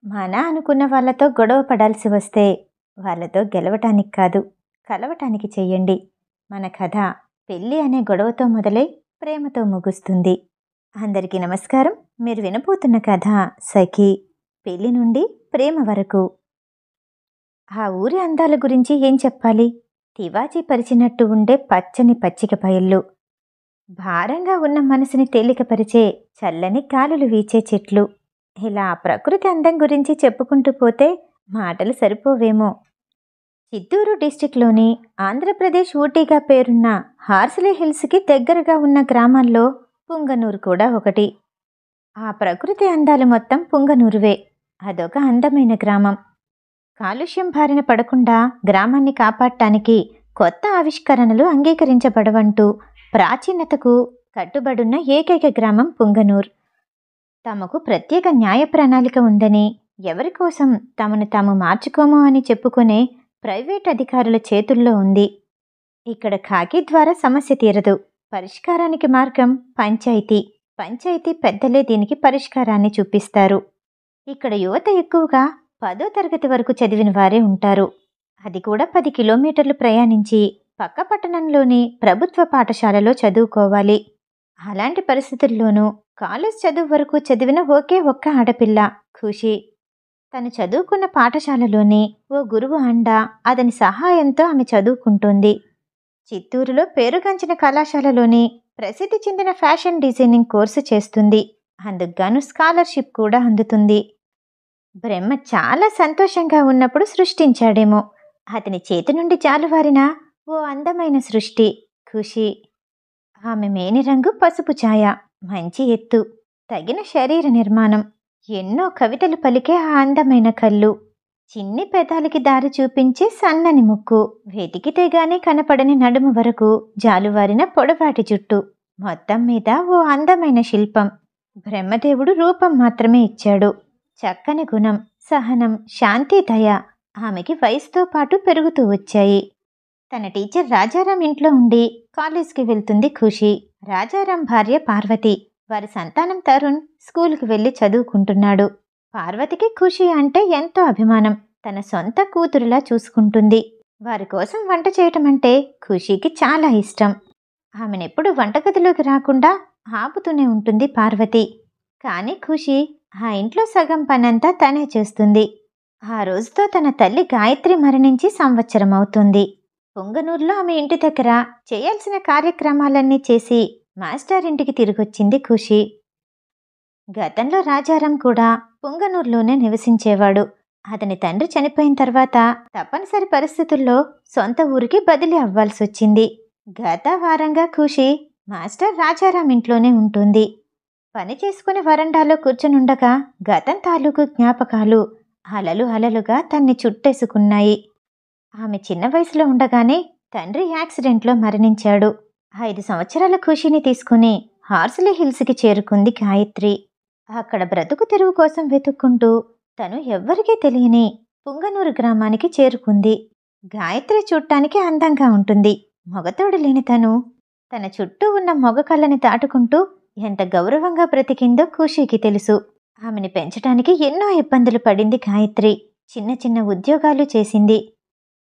మన అనుకున్న వాళ్ళతో గొడవ పడాల్సి వస్తే వాళ్ళతో గెలవటానికి కాదు, కలవటానికి చెయ్యండి. మన కథ పెళ్ళి అనే గొడవతో మొదలై ప్రేమతో ముగుస్తుంది. అందరికీ నమస్కారం. మీరు వినబోతున్న కథ సఖి, పెళ్లి నుండి ప్రేమ వరకు. ఆ ఊరి అందాల గురించి ఏం చెప్పాలి? తివాచీ పరిచినట్టు ఉండే పచ్చని పచ్చిక బయళ్ళు, భారంగా ఉన్న మనసుని తేలికపరిచే చల్లని గాలులు వీచే చెట్లు. ఇలా ప్రకృతి అందం గురించి చెప్పుకుంటూ పోతే మాటలు సరిపోవేమో. చిత్తూరు డిస్టిక్లోని ఆంధ్రప్రదేశ్ ఊటీగా పేరున్న హార్సిలీ హిల్స్కి దగ్గరగా ఉన్న గ్రామాల్లో పుంగనూరు కూడా ఒకటి. ఆ ప్రకృతి అందాలు మొత్తం పుంగనూరువే. అదొక అందమైన గ్రామం. కాలుష్యం బారిన పడకుండా గ్రామాన్ని కాపాడటానికి కొత్త ఆవిష్కరణలు అంగీకరించబడవంటూ ప్రాచీనతకు కట్టుబడున్న ఏకైక గ్రామం పుంగనూర్. తమకు ప్రత్యేక న్యాయ ప్రణాళిక ఉందని, ఎవరి కోసం తమను తాము మార్చుకోము అని చెప్పుకునే ప్రైవేట్ అధికారుల చేతుల్లో ఉంది. ఇక్కడ ఖాకీ ద్వారా సమస్య తీరదు. పరిష్కారానికి మార్గం పంచాయతీ. పంచాయతీ పెద్దలే దీనికి పరిష్కారాన్ని చూపిస్తారు. ఇక్కడ యువత ఎక్కువగా 10వ తరగతి వరకు చదివిన వారే ఉంటారు. అది కూడా 10 కిలోమీటర్లు ప్రయాణించి పక్క పట్టణంలోని ప్రభుత్వ పాఠశాలలో చదువుకోవాలి. అలాంటి పరిస్థితుల్లోనూ కాలేజ్ చదువు వరకు చదివిన ఒకే ఒక్క ఆడపిల్ల ఖుషి. తను చదువుకున్న పాఠశాలలోనే ఓ గురువు అండ, అతని సహాయంతో ఆమె చదువుకుంటుంది. చిత్తూరులో పేరుగాంచిన కళాశాలలోని ప్రసిద్ధి చెందిన ఫ్యాషన్ డిజైనింగ్ కోర్సు చేస్తుంది. అందుకుగాను స్కాలర్షిప్ కూడా అందుతుంది. బ్రహ్మ చాలా సంతోషంగా ఉన్నప్పుడు సృష్టించాడేమో, అతని చేతి నుండి జాలువారిన ఓ అందమైన సృష్టి ఖుషి. ఆమె మేని రంగు పసుపు ఛాయ, మంచి ఎత్తు, తగిన శరీర నిర్మాణం, ఎన్నో కవితలు పలికే ఆ అందమైన కళ్ళు, చిన్ని పెదాలకి దారి చూపించే సన్నని ముక్కు, వెతికితే గాని కనపడని నడుము వరకు జాలువారిన పొడవాటి జుట్టు, మొత్తం మీద ఓ అందమైన శిల్పం. బ్రహ్మదేవుడు రూపం మాత్రమే ఇచ్చాడు. చక్కని గుణం, సహనం, శాంతి, దయ ఆమెకి వయసుతో పాటు పెరుగుతూ వచ్చాయి. తన టీచర్ రాజారాం ఇంట్లో ఉండి కాలేజ్కి వెళ్తుంది ఖుషి. రాజారాం భార్య పార్వతి, వారి సంతానం తరుణ్ స్కూల్కి వెళ్ళి చదువుకుంటున్నాడు. పార్వతికి ఖుషి అంటే ఎంతో అభిమానం. తన సొంత కూతురులా చూసుకుంటుంది. వారి కోసం వంట చేయటం అంటే ఖుషికి చాలా ఇష్టం. ఆమెనెప్పుడు వంటగదిలోకి రాకుండా ఆపుతూనే ఉంటుంది పార్వతి. కానీ ఖుషి ఆ ఇంట్లో సగం పనంతా తనే చేస్తుంది. ఆ రోజుతో తన తల్లి గాయత్రి మరణించి సంవత్సరం అవుతుంది. పుంగనూరులో ఆమె ఇంటి దగ్గర చేయాల్సిన కార్యక్రమాలన్నీ చేసి మాస్టర్ ఇంటికి తిరిగొచ్చింది ఖుషి. గతంలో రాజారాం కూడా పుంగనూరులోనే నివసించేవాడు. అతని తండ్రి చనిపోయిన తర్వాత తప్పనిసరి పరిస్థితుల్లో సొంత ఊరికి బదిలీ అవ్వాల్సొచ్చింది. గత వారంగా ఖుషి మాస్టర్ రాజారాం ఇంట్లోనే ఉంటుంది. పని చేసుకుని వరండాలో కూర్చునుండగా గతం తాలూకు జ్ఞాపకాలు అలలు అలలుగా తన్ని చుట్టేసుకున్నాయి. ఆమె చిన్న వయసులో ఉండగానే తండ్రి యాక్సిడెంట్లో మరణించాడు. 5 సంవత్సరాల ఖుషిని తీసుకుని హార్సిలీ హిల్స్కి చేరుకుంది గాయత్రి. అక్కడ బ్రతుకు తెరువు కోసం వెతుక్కుంటూ తను ఎవ్వరికీ తెలియని పుంగనూరు గ్రామానికి చేరుకుంది. గాయత్రి చూడటానికి అందంగా ఉంటుంది. మొగతోడు లేని తన చుట్టూ ఉన్న మొగ కళ్ళని దాటుకుంటూ ఎంత గౌరవంగా బ్రతికిందో ఖుషికి తెలుసు. ఆమెని పెంచటానికి ఎన్నో ఇబ్బందులు పడింది గాయత్రి. చిన్న చిన్న ఉద్యోగాలు చేసింది.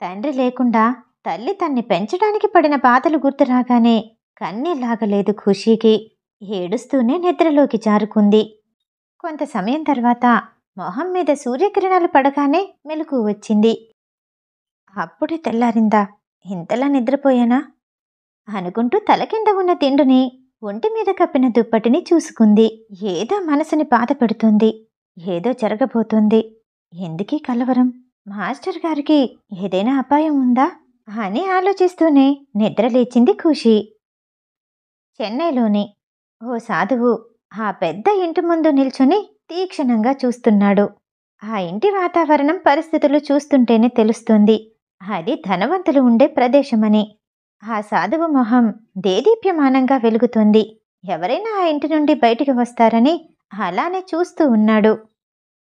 తండ్రి లేకుండా తల్లి తన్ని పెంచడానికి పడిన బాధలు గుర్తు రాగానే కన్నీలాగలేదు ఖుషికి. ఏడుస్తూనే నిద్రలోకి జారుకుంది. కొంత సమయం తర్వాత మొహం మీద సూర్యకిరణాలు పడగానే మెలకువ వచ్చింది. అప్పుడే తెల్లారిందా, ఇంతలా నిద్రపోయానా అనుకుంటూ తల కింద ఉన్న దిండుని, ఒంటి మీద కప్పిన దుప్పటిని చూసుకుంది. ఏదో మనసుని బాధ పెడుతుంది. ఏదో జరగబోతుంది. ఎందుకీ కలవరం? మాస్టర్ గారికి ఏదైనా అపాయం ఉందా అని ఆలోచిస్తూనే నిద్రలేచింది ఖుషి. చెన్నైలోని ఓ సాధువు ఆ పెద్ద ఇంటి ముందు నిల్చుని తీక్షణంగా చూస్తున్నాడు. ఆ ఇంటి వాతావరణం, పరిస్థితులు చూస్తుంటేనే తెలుస్తుంది అది ధనవంతులు ఉండే ప్రదేశమని. ఆ సాధువు మొహం దేదీప్యమానంగా వెలుగుతుంది. ఎవరైనా ఆ ఇంటి నుండి బయటికి వస్తారని అలానే చూస్తూ ఉన్నాడు.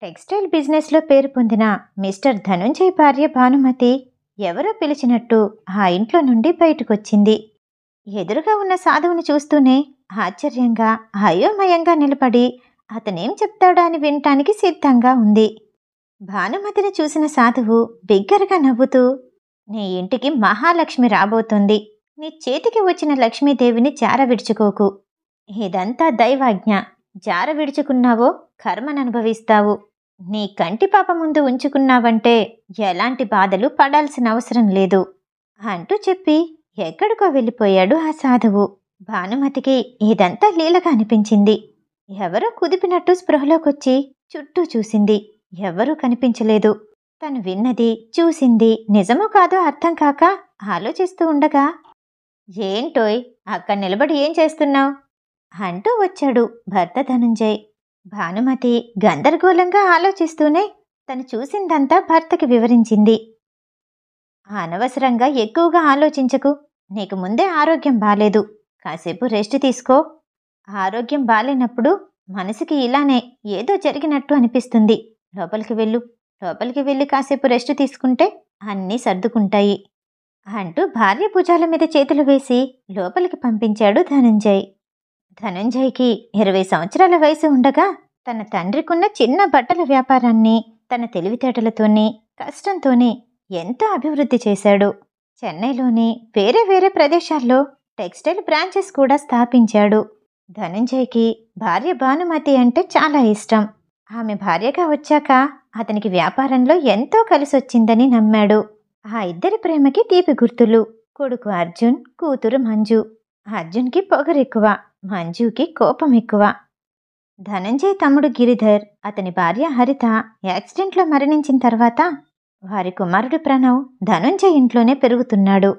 టెక్స్టైల్ బిజినెస్లో పేరు పొందిన మిస్టర్ ధనుంజయ్ భార్య భానుమతి ఎవరో పిలిచినట్టు ఆ ఇంట్లో నుండి బయటకొచ్చింది. ఎదురుగా ఉన్న సాధువుని చూస్తూనే ఆశ్చర్యంగా, అయోమయంగా నిలబడి అతనేం చెప్తాడా అని వినటానికి సిద్ధంగా ఉంది. భానుమతిని చూసిన సాధువు బిగ్గరగా నవ్వుతూ, నీ ఇంటికి మహాలక్ష్మి రాబోతుంది. నీ చేతికి వచ్చిన లక్ష్మీదేవిని జార విడుచుకోకు. ఇదంతా దైవాజ్ఞ. జార విడుచుకున్నావో కర్మననుభవిస్తావు. నీ కంటి పాప ముందు ఉంచుకున్నావంటే ఎలాంటి బాధలు పడాల్సిన అవసరం లేదు అంటూ చెప్పి ఎక్కడికో వెళ్ళిపోయాడు ఆ సాధువు. భానుమతికి ఇదంతా లీలగా అనిపించింది. ఎవరో కుదిపినట్టు స్పృహలోకొచ్చి చుట్టూ చూసింది. ఎవరూ కనిపించలేదు. తను విన్నది, చూసింది నిజమో కాదో అర్థం కాక ఆలోచిస్తూ ఉండగా, ఏంటోయ్ అక్కడ నిలబడి ఏం చేస్తున్నావు అంటూ వచ్చాడు భర్త ధనుంజయ్. భానుమతి గందరగోళంగా ఆలోచిస్తూనే తను చూసిందంతా భర్తకి వివరించింది. అనవసరంగా ఎక్కువగా ఆలోచించకు. నీకు ముందే ఆరోగ్యం బాలేదు. కాసేపు రెస్ట్ తీసుకో. ఆరోగ్యం బాలేనప్పుడు మనసుకి ఇలానే ఏదో జరిగినట్టు అనిపిస్తుంది. లోపలికి వెళ్ళి కాసేపు రెస్ట్ తీసుకుంటే అన్నీ సర్దుకుంటాయి అంటూ భార్య భుజాల మీద చేతులు వేసి లోపలికి పంపించాడు ధనుంజయ్. ధనుంజయ్కి 20 సంవత్సరాల వయసు ఉండగా తన తండ్రికున్న చిన్న బట్టల వ్యాపారాన్ని తన తెలివితేటలతోనే కష్టంతోనే ఎంతో అభివృద్ధి చేశాడు. చెన్నైలోని వేరే వేరే ప్రదేశాల్లో టెక్స్టైల్ బ్రాంచెస్ కూడా స్థాపించాడు. ధనుంజయ్కి భార్య భానుమతి అంటే చాలా ఇష్టం. ఆమె భార్యగా వచ్చాక అతనికి వ్యాపారంలో ఎంతో కలిసొచ్చిందని నమ్మాడు. ఆ ఇద్దరి ప్రేమకి తీపి గుర్తులు కొడుకు అర్జున్, కూతురు మంజు. అర్జున్కి పొగరెక్కువ, మంజుకి కోపం ఎక్కువ. ధనంజయ్ తమ్ముడు గిరిధర్, అతని భార్య హరిత యాక్సిడెంట్లో మరణించిన తర్వాత వారి కుమారుడు ప్రణవ్ ధనుంజయ్ ఇంట్లోనే పెరుగుతున్నాడు.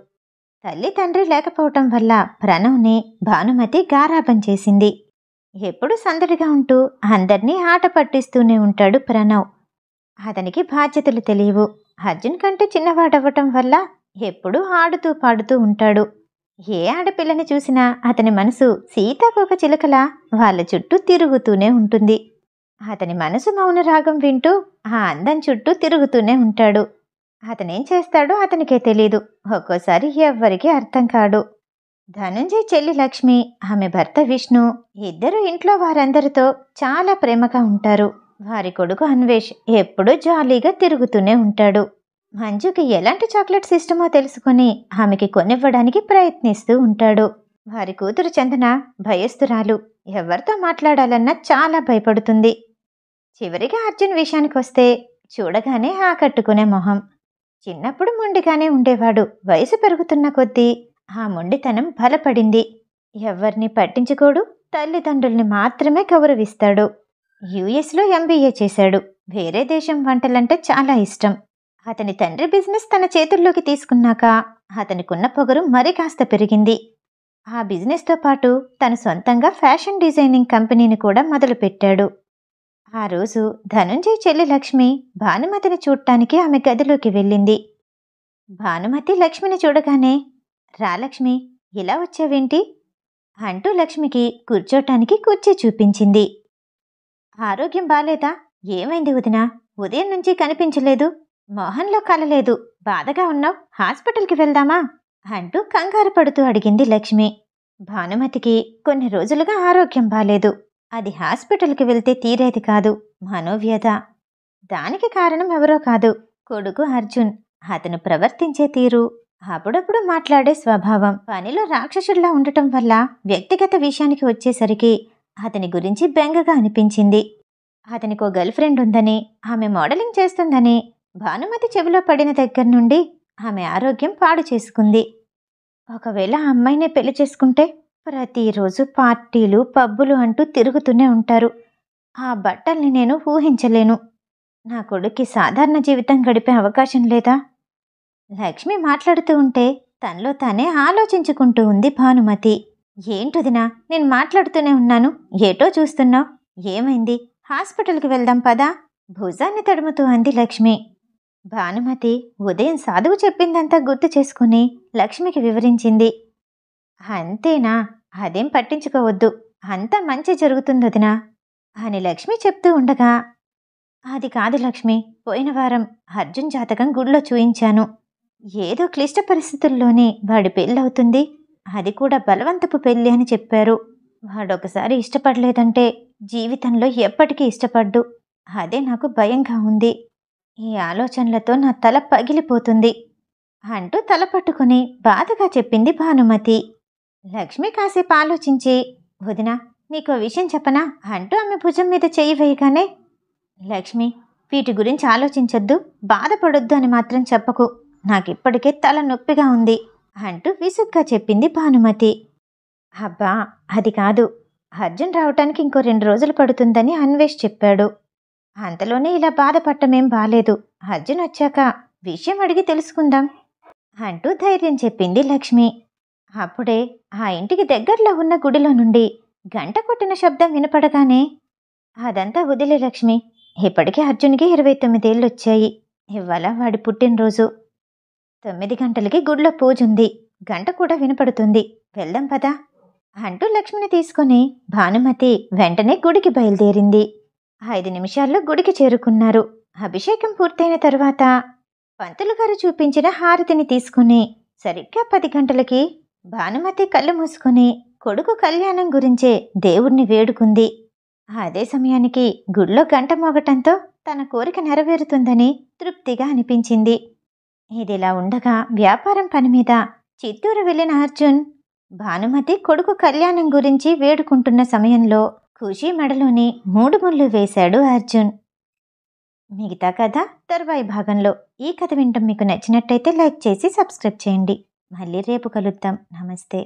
తల్లి తండ్రి లేకపోవటం వల్ల ప్రణవ్ని భానుమతి గారాబం చేసింది. ఎప్పుడూ సందడిగా ఉంటూ అందర్నీ ఆట పట్టిస్తూనే ఉంటాడు ప్రణవ్. అతనికి బాధ్యతలు తెలియవు. అర్జున్ కంటే చిన్నవాడవ్వటం వల్ల ఎప్పుడూ ఆడుతూ పాడుతూ ఉంటాడు. ఏ ఆడపిల్లని చూసినా అతని మనసు సీతాకోక చిలుకలా వాళ్ళ చుట్టూ తిరుగుతూనే ఉంటుంది. అతని మనసు మౌనరాగం వింటూ ఆ అందం చుట్టూ తిరుగుతూనే ఉంటాడు. అతనేం చేస్తాడో అతనికే తెలీదు. ఒక్కోసారి ఎవ్వరికీ అర్థం కాడు. ధనుంజయ్ చెల్లి లక్ష్మి, ఆమె భర్త విష్ణు ఇద్దరు ఇంట్లో వారందరితో చాలా ప్రేమగా ఉంటారు. వారి కొడుకు అన్వేష్ ఎప్పుడూ జాలీగా తిరుగుతూనే ఉంటాడు. మంజుకి ఎలాంటి చాక్లెట్స్ ఇష్టమో తెలుసుకుని ఆమెకి కొనివ్వడానికి ప్రయత్నిస్తూ ఉంటాడు. వారి కూతురు చందన భయస్తురాలు. ఎవరితో మాట్లాడాలన్నా చాలా భయపడుతుంది. చివరిగా అర్జున్ విషయానికొస్తే చూడగానే ఆకట్టుకునే మొహం. చిన్నప్పుడు మొండిగానే ఉండేవాడు. వయసు పెరుగుతున్న కొద్దీ ఆ మొండితనం బలపడింది. ఎవ్వరిని పట్టించుకోడు. తల్లిదండ్రుల్ని మాత్రమే గౌరవిస్తాడు. యుఎస్లో ఎంబీఏ చేశాడు. వేరే దేశం వంటలంటే చాలా ఇష్టం. అతని తండ్రి బిజినెస్ తన చేతుల్లోకి తీసుకున్నాక అతనికున్న పొగరు మరి కాస్త పెరిగింది. ఆ బిజినెస్తో పాటు తను సొంతంగా ఫ్యాషన్ డిజైనింగ్ కంపెనీని కూడా మొదలుపెట్టాడు. ఆ రోజు ధనుంజయ్ చెల్లి లక్ష్మి భానుమతిని చూడటానికి ఆమె గదిలోకి వెళ్ళింది. భానుమతి లక్ష్మిని చూడగానే, రా లక్ష్మి, ఇలా వచ్చావేంటి అంటూ లక్ష్మికి కూర్చోటానికి కుర్చీ చూపించింది. ఆరోగ్యం బాలేదా? ఏమైంది వదినా? ఉదయం నుంచి కనిపించలేదు. మొహంలో కలలేదు. బాధగా ఉన్నావు. హాస్పిటల్కి వెళ్దామా అంటూ కంగారు పడుతూ అడిగింది లక్ష్మి. భానుమతికి కొన్ని రోజులుగా ఆరోగ్యం బాలేదు. అది హాస్పిటల్కి వెళ్తే తీరేది కాదు. మనోవ్యధ. దానికి కారణం ఎవరో కాదు, కొడుకు అర్జున్. అతను ప్రవర్తించే తీరు, అప్పుడప్పుడు మాట్లాడే స్వభావం, పనిలో రాక్షసుల్లా ఉండటం వల్ల వ్యక్తిగత విషయానికి వచ్చేసరికి అతని గురించి బెంగగా అనిపించింది. అతనికో గర్ల్ ఫ్రెండ్ ఉందని, ఆమె మోడలింగ్ చేస్తుందని భానుమతి చెవిలో పడిన దగ్గర నుండి ఆమె ఆరోగ్యం పాడు చేసుకుంది. ఒకవేళ ఆ అమ్మాయినే పెళ్లి చేసుకుంటే ప్రతిరోజు పార్టీలు, పబ్బులు అంటూ తిరుగుతూనే ఉంటారు. ఆ బట్టల్ని నేను ఊహించలేను. నా కొడుక్కి సాధారణ జీవితం గడిపే అవకాశం లేదా? లక్ష్మి మాట్లాడుతూ ఉంటే తనలో తానే ఆలోచించుకుంటూ ఉంది భానుమతి. ఏంటొదినా, నేను మాట్లాడుతూనే ఉన్నాను, ఏటో చూస్తున్నావు? ఏమైంది? హాస్పిటల్కి వెళ్దాం పదా భుజాన్ని తడుముతూ అంది లక్ష్మి. భానుమతి ఉదయం సాధువు చెప్పిందంతా గుర్తు చేసుకుని లక్ష్మికి వివరించింది. అంతేనా? అదేం పట్టించుకోవద్దు, అంతా మంచి జరుగుతుందొదినా అని లక్ష్మి చెప్తూ ఉండగా, అది కాదు లక్ష్మి, పోయిన వారం అర్జున్ జాతకం గుడిలో చూయించాను. ఏదో క్లిష్ట పరిస్థితుల్లోనే వాడి పెళ్ళవుతుంది, అది కూడా బలవంతపు పెళ్ళి అని చెప్పారు. వాడొకసారి ఇష్టపడలేదంటే జీవితంలో ఎప్పటికీ ఇష్టపడ్డు. అదే నాకు భయంగా ఉంది. ఈ ఆలోచనలతో నా తల పగిలిపోతుంది అంటూ తల పట్టుకుని బాధగా చెప్పింది భానుమతి. లక్ష్మి కాసేపు ఆలోచించి, వదినా, నీకో విషయం చెప్పనా అంటూ ఆమె భుజం మీద చెయ్యి వేయగానే, లక్ష్మి, వీటి గురించి ఆలోచించొద్దు, బాధపడొద్దు అని మాత్రం చెప్పకు, నాకిప్పటికే తల నొప్పిగా ఉంది అంటూ విసుగ్గా చెప్పింది భానుమతి. అబ్బా, అది కాదు, అర్జున్ రావటానికి ఇంకో 2 రోజులు పడుతుందని అన్వేష్ చెప్పాడు. అంతలోనే ఇలా బాధపడటమేం బాలేదు. అర్జున్ వచ్చాక విషయం అడిగి తెలుసుకుందాం అంటూ ధైర్యం చెప్పింది లక్ష్మి. అప్పుడే ఆ ఇంటికి దగ్గరలో ఉన్న గుడిలో నుండి గంట కొట్టిన శబ్దం వినపడగానే, అదంతా వదిలే లక్ష్మి, ఇప్పటికే అర్జున్కి 29 ఏళ్ళొచ్చాయి. ఇవాళ వాడి పుట్టినరోజు. 9 గంటలకి గుడిలో పూజుంది. గంట కూడా వినపడుతుంది. వెళ్దాం పదా అంటూ లక్ష్మిని తీసుకుని భానుమతి వెంటనే గుడికి బయలుదేరింది. 5 నిమిషాల్లో గుడికి చేరుకున్నారు. అభిషేకం పూర్తయిన తరువాత పంతులు గారు చూపించిన హారతిని తీసుకుని సరిగ్గా 10 గంటలకి భానుమతి కళ్ళు మూసుకుని కొడుకు కళ్యాణం గురించే దేవుణ్ణి వేడుకుంది. అదే సమయానికి గుడిలో గంట మోగటంతో తన కోరిక నెరవేరుతుందని తృప్తిగా అనిపించింది. ఇదిలా ఉండగా వ్యాపారం పని మీద చిత్తూరు వెళ్ళిన అర్జున్ భానుమతి కొడుకు కళ్యాణం గురించి వేడుకుంటున్న సమయంలో ఖుషీ మెడలోని 3 ముళ్ళు వేశాడు అర్జున్. మిగతా కథ తర్వాయి భాగంలో. ఈ కథ వినటం మీకు నచ్చినట్టయితే లైక్ చేసి సబ్స్క్రైబ్ చేయండి. మళ్ళీ రేపు కలుద్దాం. నమస్తే.